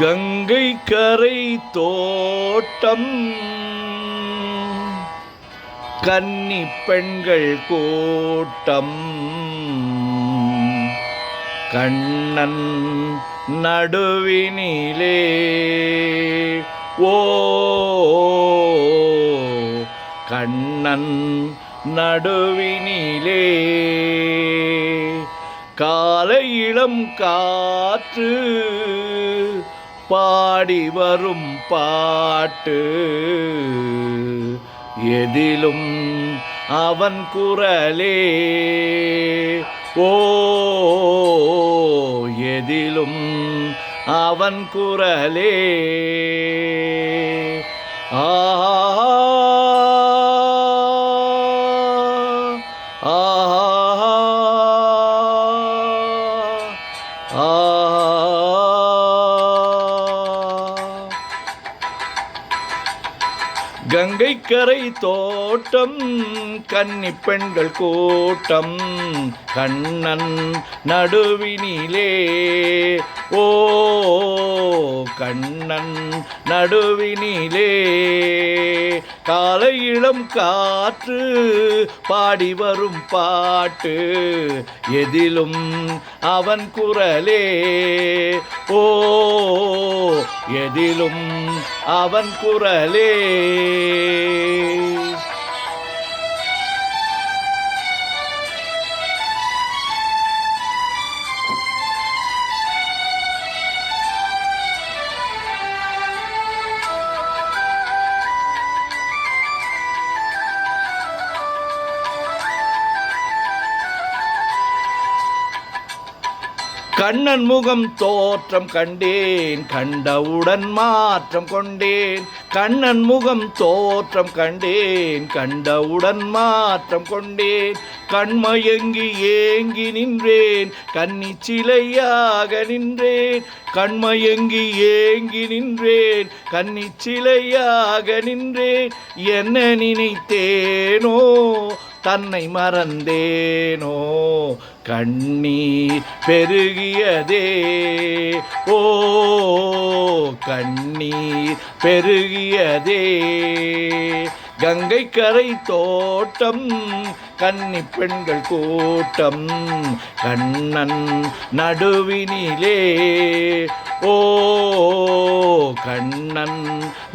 கங்கை கரை தோட்டம் கன்னி பெண்கள் கூட்டம் கண்ணன் நடுவினிலே ஓ கண்ணன் நடுவினிலே காலை இளம் காற்று பாடி வரும் பாட்டு எதிலும் அவன் குரலே ஓ எதிலும் அவன் குரலே ஆ கங்கை கரை தோட்டம் கன்னி பெண்கள் கூட்டம் கண்ணன் நடுவினிலே ஓ கண்ணன் நடுவினிலே காலை இளம் காற்று பாடி வரும் பாட்டு எதிலும் அவன் குரலே ஓ எதிலும் அவன் குரலே கண்ணன் முகம் தோற்றம் கண்டேன் கண்டவுடன் மாற்றம் கொண்டேன் கண்ணன் முகம் தோற்றம் கண்டேன் கண்டவுடன் மாற்றம் கொண்டேன் கண்மயங்கி ஏங்கி நின்றேன் கன்னி சிலையாக நின்றேன் கண்மயங்கி ஏங்கி நின்றேன் கன்னி சிலையாக நின்றேன் என்ன நினைத்தேனோ தன்னை மறந்தேனோ கண்ணீர் பெருகியதே ஓ கண்ணீர் பெருகியதே கங்கை கரை தோட்டம் கன்னி பெண்கள் கூட்டம் கண்ணன் நடுவினிலே ஓ கண்ணன்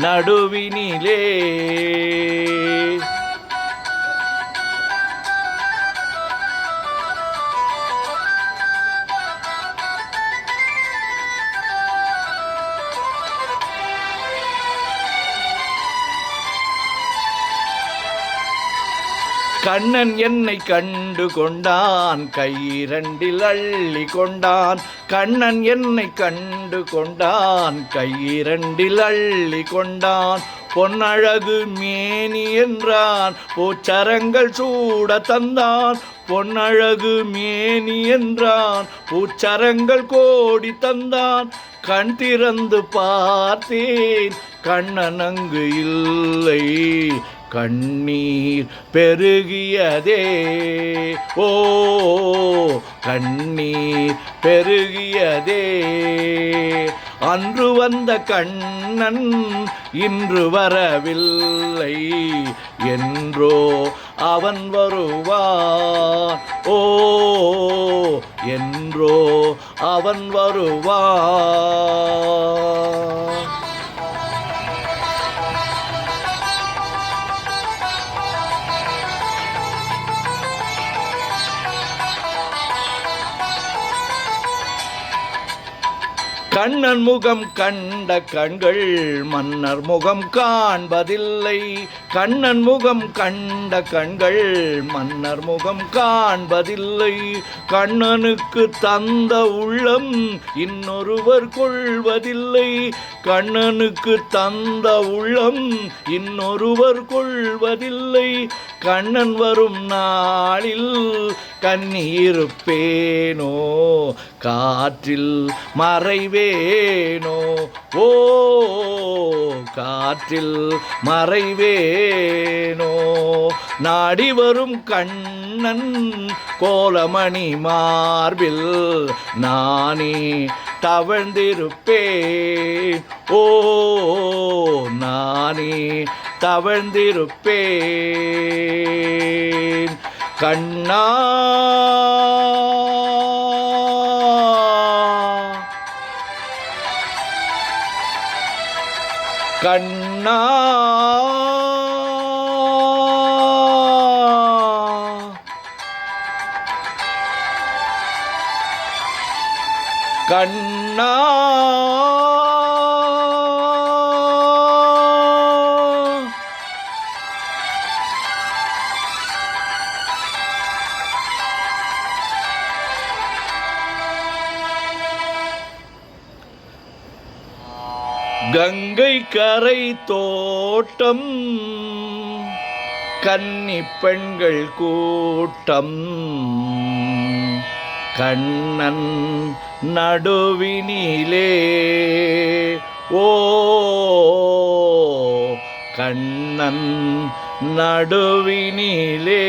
நடுவினிலே கண்ணன் என்னை கண்டு கொண்டான் கையிரண்டில் அள்ளி கொண்டான் கண்ணன் என்னை கண்டு கொண்டான் கையிரண்டில் அள்ளி கொண்டான் பொன்னழகு மேனி என்றான் பூச்சரங்கள் சூட தந்தான் பொன்னழகு மேனி என்றான் பூச்சரங்கள் கோடி தந்தான் கண் திறந்து பார்த்தேன் கண்ணன் அங்கு இல்லை கண்ணீர் பெருகியதே ஓ கண்ணீர் பெருகியதே அன்று வந்த கண்ணன் இன்று வரவில்லை என்றோ அவன் வருவான் ஓ என்றோ அவன் வருவான் கண்ணன் முகம் கண்ட கண்கள் மன்னர் முகம் காண்பதில்லை கண்ணன் முகம் கண்ட கண்கள் மன்னர் முகம் காண்பதில்லை கண்ணனுக்கு தந்த உள்ளம் இன்னொருவர் கொள்வதில்லை கண்ணனுக்கு தந்த உள்ளம் இன்னொருவர் கொள்வதில்லை கண்ணன் வரும் நாளில் கண்ணீருப்பேனோ காற்றில் மறைவே மறைவேனோ ஓ காற்றில் மறைவேனோ நாடி வரும் கண்ணன் கோலமணி மார்பில் நானே தவழ்ந்திருப்பேன் ஓ நானே தவழ்ந்திருப்பேன் கண்ணா கண்ணா கண்ணா கங்கை கரை தோட்டம் கன்னி பெண்கள் கூட்டம் கண்ணன் நடுவினிலே ஓ கண்ணன் நடுவினிலே